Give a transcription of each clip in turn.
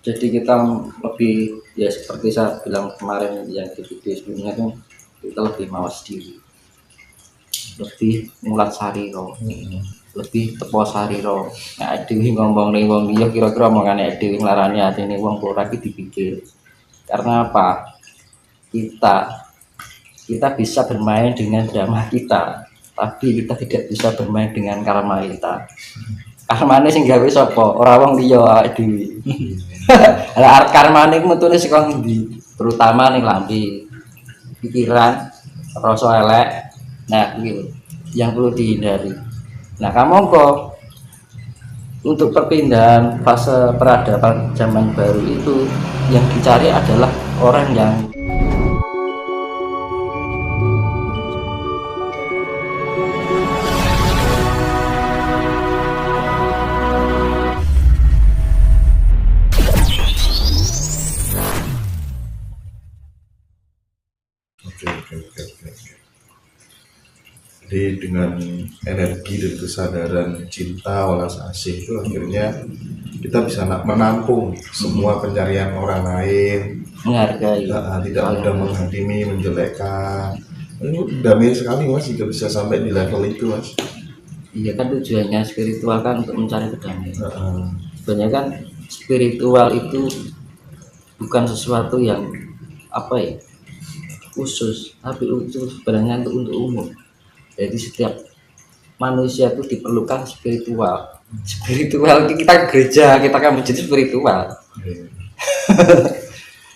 Jadi kita lebih ya seperti saya bilang kemarin yang di video sebelumnya tuh kita lebih mawas diri, lebih mulat sariro, lebih tepo sariro. Nah, dewi ngomong nih wong dia kira-kira omongannya dewi nglarani atine wong ora iki dipikir. Karena apa? Kita bisa bermain dengan drama kita, tapi kita tidak bisa bermain dengan karma kita. Karmane sing gawe sapa? Ora wong liya awake dhewe. Lah karmane ku metune saka ngendi? Terutama ning lambe, pikiran, rasa elek. Nah, iki yang perlu dihindari. Nah, kamu kok untuk perpindahan fase peradaban zaman baru itu yang dicari adalah orang yang Oke. Jadi dengan energi dan kesadaran cinta welas asih itu akhirnya kita bisa menampung semua pencarian orang lain, menghargai, tidak mudah menghakimi, menjelekkan. Ini damai sekali mas jika bisa sampai di level itu mas. Iya kan tujuannya spiritual kan untuk mencari kedamaian. Sebenarnya kan spiritual itu bukan sesuatu yang apa ya khusus, tapi itu sebenarnya untuk umum. Jadi setiap manusia itu diperlukan spiritual. Spiritual kita gereja, kita kan menjadi spiritual.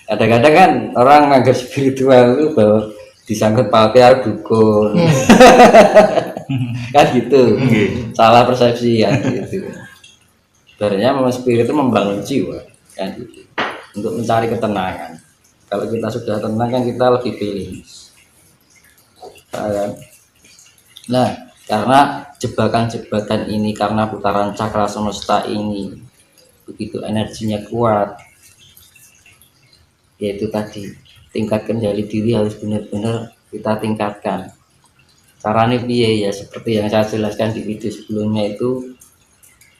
Kadang-kadang kan orang menganggap spiritual itu bahwa disangkut pautnya dukun. Kan gitu. Salah persepsi ya gitu. Sebenarnya memang spirit itu membangun jiwa kan gitu. Untuk mencari ketenangan. Kalau kita sudah tenang kan kita lebih pilih. Nah, karena jebakan-jebakan ini, karena putaran cakra semesta ini begitu energinya kuat, yaitu tadi tingkat kendali diri harus benar-benar kita tingkatkan. Caranya piye ya seperti yang saya jelaskan di video sebelumnya itu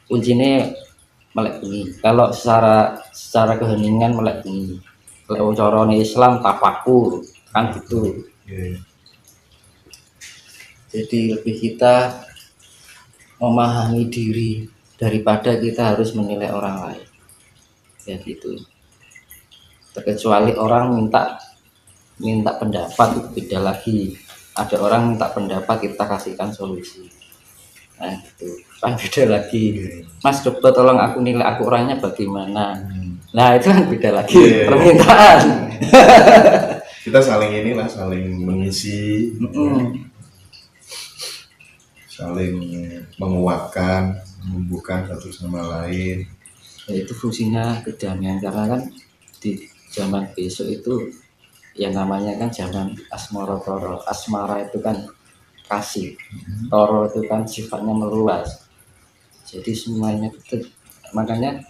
kuncinya melek bunyi. Kalau secara keheningan melek bunyi. Kalau cara Islam tafakur kan gitu. Jadi lebih kita memahami diri daripada kita harus menilai orang lain. Ya gitu. Terkecuali orang minta pendapat itu beda lagi. Ada orang minta pendapat kita kasihkan solusi. Nah gitu. Kan beda lagi. Mas dokter tolong aku nilai aku orangnya bagaimana. Nah itu kan beda lagi permintaan. Kita saling mengisi. Saling menguatkan, menumbuhkan satu sama lain. Ya, itu fungsinya kedamaian karena kan di zaman besok itu yang namanya kan zaman asmara toro. Asmara itu kan kasih, toro itu kan sifatnya meluas. Jadi semuanya itu makanya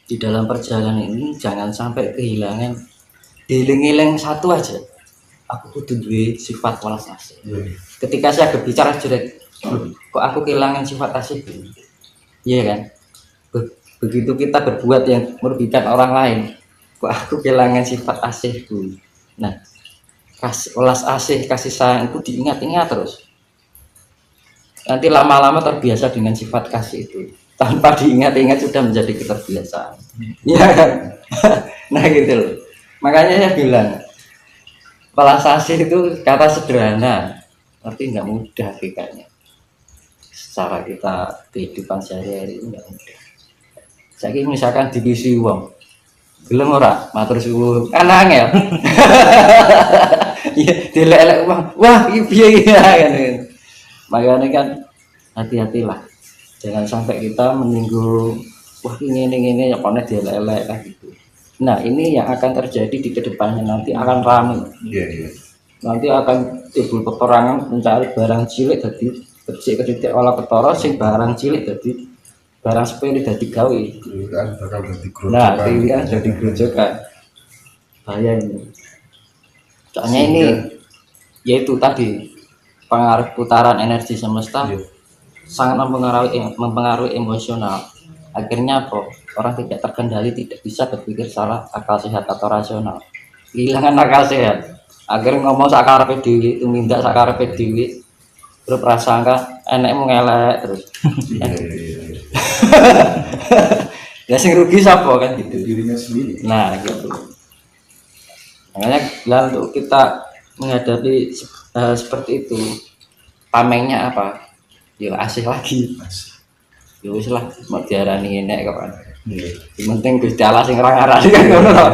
di dalam perjalanan ini jangan sampai kehilangan eling-eling satu aja. Aku kudu duwe sifat welas asih. Ketika saya berbicara jelek, kok aku kehilangan sifat asih? Iya kan? Begitu kita berbuat yang merugikan orang lain, kok aku kehilangan sifat asihku. Nah, welas asih, kasih sayang itu diingat-ingat terus. Nanti lama-lama terbiasa dengan sifat kasih itu. Tanpa diingat-ingat sudah menjadi keterbiasaan. Iya kan? Nah gitu loh. Makanya saya bilang welas asih itu kata sederhana, tapi nggak mudah kayaknya. Secara kita kehidupan sehari-hari itu nggak mudah. Saya misalkan divisi uang, gelem ora matur suwun, kan angel. Iya, dilelek uang, wah ini piye kan. Makanya kan hati-hatilah, jangan sampai kita menyinggung, wah ini ya konek dilelek kan gitu. Nah ini yang akan terjadi di kedepannya nanti akan ramai. Nanti akan timbul peperangan mencari barang cilik jadi kecil olah ketara sing barang cilik jadi barang sepele jadi gawe. Nah pilihan jadi grojokan. Bahaya ini. Soalnya ini yaitu tadi pengaruh putaran energi semesta sangat mempengaruhi emosional. Akhirnya apa? Orang tidak terkendali, tidak bisa berpikir secara akal sehat atau rasional. Kehilangan akal sehat. Akhirnya ngomong sakarepe dhewe, tumindak sakarepe dhewe, terus prasangka enek mengelek terus. Iya, iya, iya. Ya sing rugi sapa kan gitu. Dirinya sendiri. Nah, gitu. Makanya ya, untuk kita menghadapi seperti itu, tamengnya apa? Ya asih lagi. Mas. Ya wis lah, mau diarani enek kapan. Iya. Yang penting Gusti Allah sing ora ngarani kan ngono to.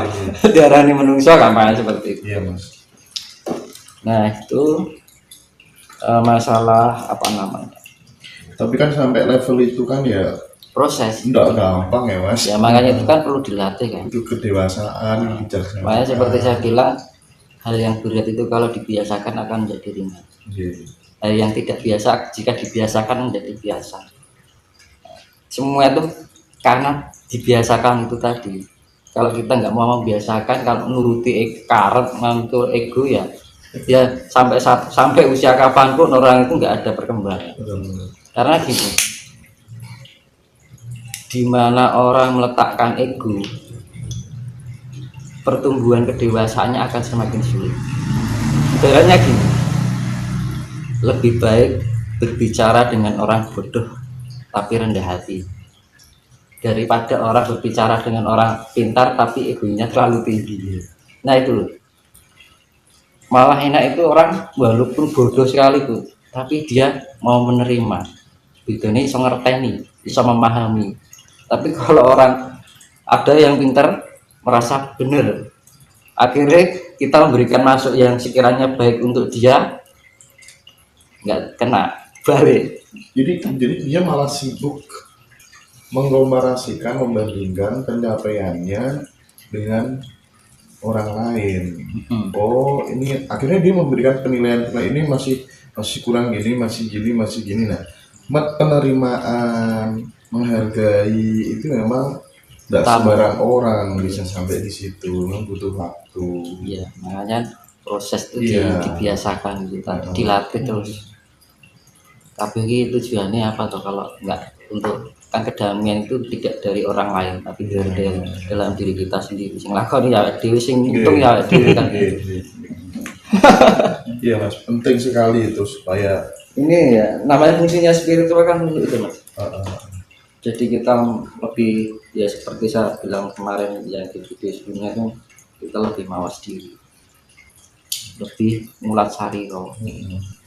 Diarani menungso gampang seperti itu. Iya, Mas. Nah, itu masalah apa namanya? Tapi kan sampai level itu kan ya Proses. enggak gampang ya, Mas. Ya makanya itu kan perlu dilatih kan. Itu kedewasaan, bijaksanaan. Makanya seperti saya bilang, hal yang berat itu kalau dibiasakan akan menjadi ringan. Iya. Hal yang tidak biasa jika dibiasakan menjadi biasa. Semua itu karena dibiasakan itu tadi. Kalau kita nggak mau membiasakan, kalau nuruti karet, mantul ego ya sampai usia kapanpun orang itu nggak ada perkembangan. Karena gitu, di mana orang meletakkan ego, pertumbuhan kedewasaannya akan semakin sulit. Ibaratnya gini, lebih baik berbicara dengan orang bodoh tapi rendah hati daripada orang berbicara dengan orang pintar tapi egonya terlalu tinggi. Nah itu loh, malah enak itu orang walaupun bodoh sekali tuh, tapi dia mau menerima, bedanya bisa ngerteni, bisa memahami. Tapi kalau orang ada yang pintar merasa benar, akhirnya kita memberikan masuk yang sekiranya baik untuk dia, nggak kena balik. Jadi dia malah sibuk mengkomparasikan, membandingkan pencapaiannya dengan orang lain. Oh, ini akhirnya dia memberikan penilaian, nah ini masih kurang gini, masih gini. Nah, penerimaan, menghargai itu memang tidak sembarang orang bisa sampai di situ, memang butuh waktu. Iya, makanya proses itu dibiasakan gitu, dilatih terus. Tapi tujuannya apa tuh kalau nggak untuk kan kedamaian itu tidak dari orang lain tapi dari dalam diri kita sendiri. Sing lakoni ya dhewe, sing untung ya dhewe kan. Iya Mas, penting sekali itu supaya ini ya namanya fungsinya spiritual kan itu Mas. Jadi kita lebih ya seperti saya bilang kemarin yang di video sebelumnya itu kita lebih mawas diri, lebih mulat sariro,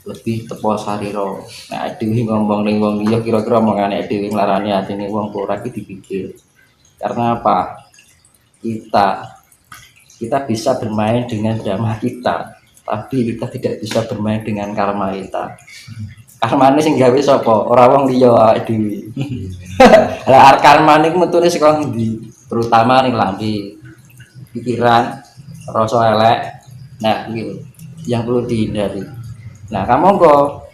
lebih tepo sariro. Nah, dhewe ngomong ning wong liya kira-kira omongane dhewe nglarani atine wong ora iki dipikir. Karena apa? Kita bisa bermain dengan drama kita, tapi kita tidak bisa bermain dengan karma kita. Karmane sing gawe sapa? Ora wong liya awake dhewe. Lah karmane iku metune saka ngendi? Terutama ning lambe, pikiran, rasa elek. Nah, gitu yang perlu dihindari. Nah, kamu kok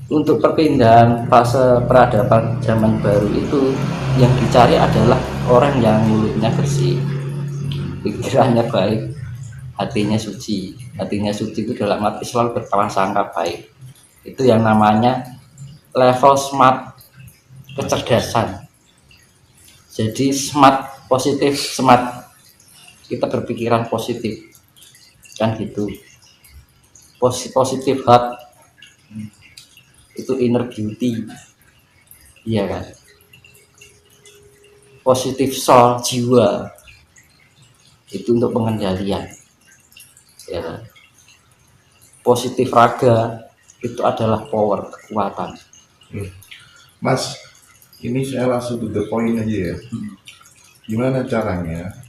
untuk perpindahan fase peradaban zaman baru itu yang dicari adalah orang yang mulutnya bersih, pikirannya baik, hatinya suci. Hatinya suci itu dalam arti selalu berprasangka baik. Itu yang namanya level smart kecerdasan. Jadi smart positif, smart kita berpikiran positif kan gitu. Positive heart itu inner beauty, iya kan. Positive soul jiwa itu untuk pengendalian, ya kan. Positif raga itu adalah power, kekuatan. Mas, ini saya langsung to the point aja ya. Gimana caranya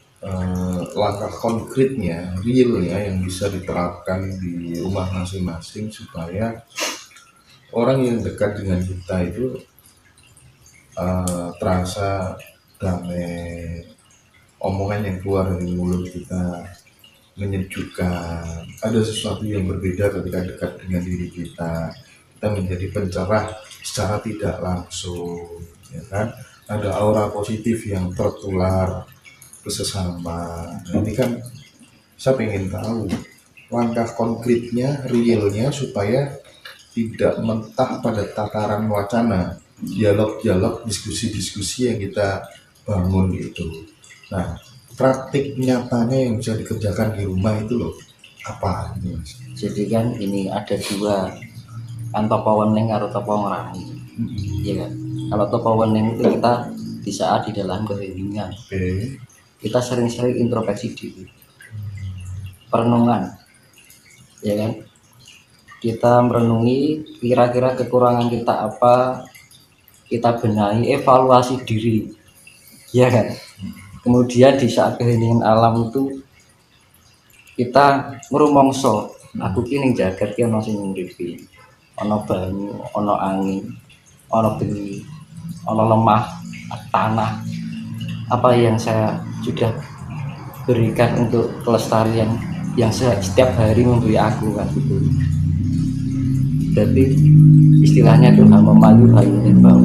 langkah konkretnya, realnya yang bisa diterapkan di rumah masing-masing supaya orang yang dekat dengan kita itu terasa damai, omongan yang keluar dari mulut kita menyejukkan, ada sesuatu yang berbeda ketika dekat dengan diri kita menjadi pencerah secara tidak langsung, ya kan? Ada aura positif yang tertular ke sesama. Nah, ini kan saya ingin tahu langkah konkretnya, realnya supaya tidak mentah pada tataran wacana, dialog-dialog, diskusi-diskusi yang kita bangun gitu. Nah, praktik nyatanya yang bisa dikerjakan di rumah itu loh apa gitu Mas? Jadi kan ini ada dua, kan topo wening karo topo ngerangi, iya kan. Kalau topo wening itu kita di saat di dalam keheningan Oke. kita sering-sering introspeksi diri, perenungan, ya kan. Kita merenungi kira-kira kekurangan kita apa, kita benahi, evaluasi diri, ya kan. Kemudian di saat keheningan alam itu kita ngrumangsa, aku ki ning jagat ki ana sing nguripi, ana banyu, ana angin, ana bengi, ana lemah, tanah. Apa yang saya sudah berikan untuk kelestarian yang setiap hari memberi aku kan gitu. Jadi istilahnya Tuhan memayu hayune bau.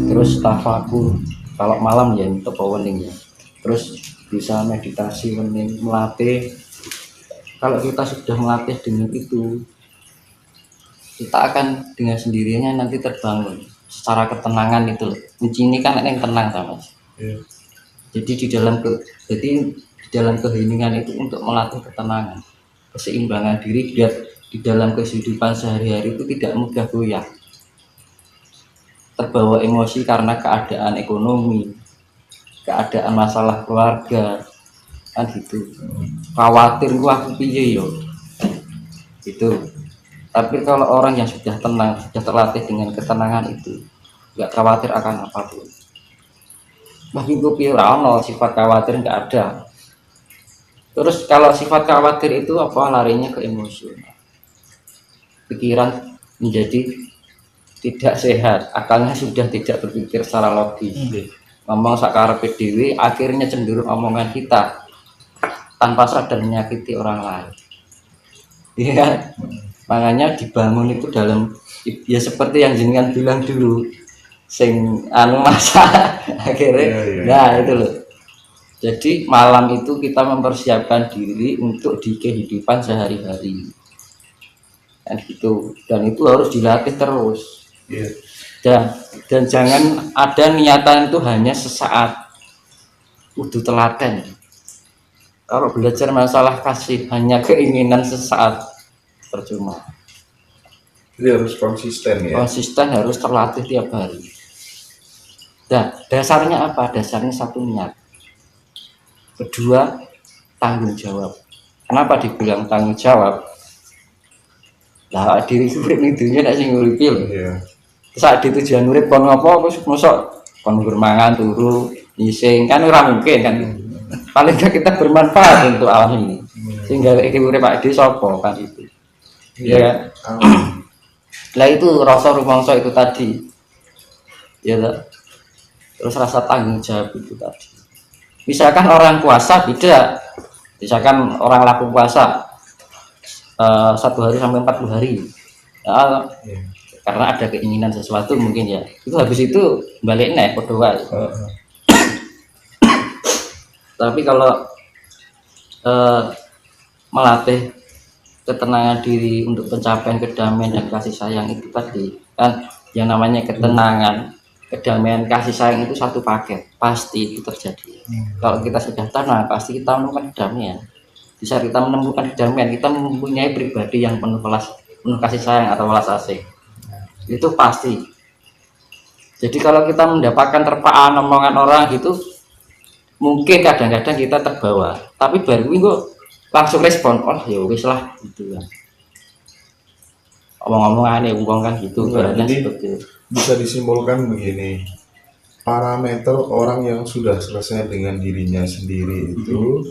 Terus tafakur kalau malam ya untuk wening ya. Terus bisa meditasi wening, melatih. Kalau kita sudah melatih dengan itu, kita akan dengan sendirinya nanti terbangun secara ketenangan itu loh. Kunci ini kan yang tenang sama. Iya. Jadi di dalam keheningan itu untuk melatih ketenangan, keseimbangan diri biar di dalam kehidupan sehari-hari itu tidak mudah goyah, terbawa emosi karena keadaan ekonomi, keadaan masalah keluarga, kan gitu. Khawatir gua aku piye yo. Itu. Tapi kalau orang yang sudah tenang, sudah terlatih dengan ketenangan itu, nggak khawatir akan apapun. Bagi gue piye ora ono sifat khawatir nggak ada. Terus kalau sifat khawatir itu apa larinya ke emosional. Pikiran menjadi tidak sehat, akalnya sudah tidak berpikir secara logis. Ngomong sakarepe dhewe akhirnya cenderung omongan kita tanpa sadar menyakiti orang lain. Iya. Makanya dibangun itu dalam ya seperti yang jenengan bilang dulu sing anu masa akhirnya nah itu loh. Jadi malam itu kita mempersiapkan diri untuk di kehidupan sehari-hari dan gitu, dan itu harus dilatih terus. Dan jangan ada niatan itu hanya sesaat, kudu telaten. Kalau belajar masalah kasih hanya keinginan sesaat percuma. Jadi harus konsisten ya. Konsisten, harus terlatih tiap hari. Dan dasarnya apa? Dasarnya satu niat. Kedua, tanggung jawab. Kenapa dibilang tanggung jawab? Lah diri urip ning dunya nek sing nguripi lho. Iya. Saat di tujuan urip kon ngopo wis mosok kon mangan turu ngising kan ora mungkin kan. Paling gak kita bermanfaat untuk alam ini. Sehingga iki urip Pak Ade sapa kan itu. Ya. Lah itu rasa rumangsa itu tadi. Ya tak? Terus rasa tanggung jawab itu tadi. Misalkan orang puasa beda. Misalkan orang laku puasa 1 hari sampai 40 hari. Ya, karena ada keinginan sesuatu mungkin ya. Itu habis itu balik nih padha wae. Tapi kalau melatih ketenangan diri untuk pencapaian kedamaian dan kasih sayang itu tadi kan yang namanya ketenangan, kedamaian, kasih sayang itu satu paket, pasti itu terjadi. Kalau kita sudah tenang pasti kita menemukan kedamaian. Bisa kita menemukan kedamaian, kita mempunyai pribadi yang penuh kasih sayang atau welas asih. Itu pasti. Jadi kalau kita mendapatkan terpaan omongan orang gitu, mungkin kadang-kadang kita terbawa. Tapi baru minggu langsung respon, oh ya wis lah gitu kan. Omong-omongannya wong kan gitu, Jadi seperti itu. bisa disimpulkan begini. Parameter orang yang sudah selesai dengan dirinya sendiri itu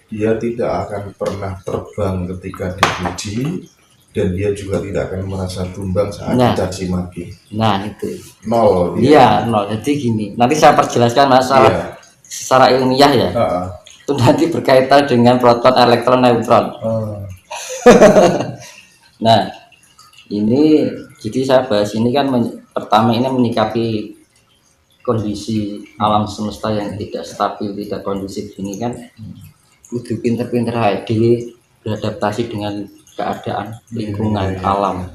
dia tidak akan pernah terbang ketika dipuji dan dia juga tidak akan merasa tumbang saat dicaci maki. Nah itu. Nol. Iya nol. Jadi gini, nanti saya perjelaskan masalah secara ilmiah ya. Itu nanti berkaitan dengan proton, elektron, neutron. Nah ini jadi saya bahas ini kan pertama ini menyikapi kondisi alam semesta yang tidak stabil, tidak kondusif ini kan kudu pinter-pinter aja beradaptasi dengan keadaan lingkungan alam.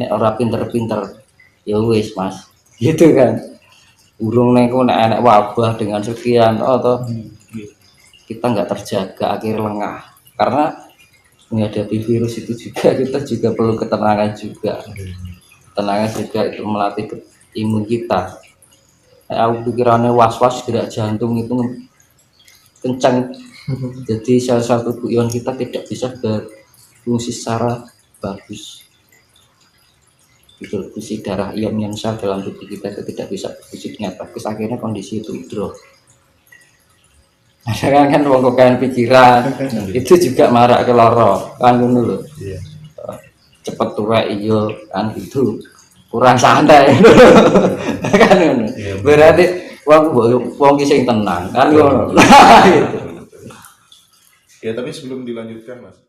Nek ora pinter-pinter ya wis mas, gitu kan. Urung niku nek enek wabah dengan sekian, oh toh kita nggak terjaga, akhir lengah. Karena menghadapi virus itu juga kita juga perlu ketenangan juga. Ketenangan juga itu melatih imun kita. Aku pikirannya was-was, gerak jantung itu kencang. Jadi sel-sel tubuh ion kita tidak bisa berfungsi secara bagus. Distribusi darah ion yang sel dalam tubuh kita itu tidak bisa berfungsi dengan bagus. Akhirnya kondisi itu drop. Ada kan wong kokan pikiran itu juga marak ke loro kan ngono lho. Iya. Cepet tuwek iya kan itu kurang santai. Kan ngono. Berarti wong ki sing tenang kan ngono. Gitu. Ya tapi sebelum dilanjutkan Mas,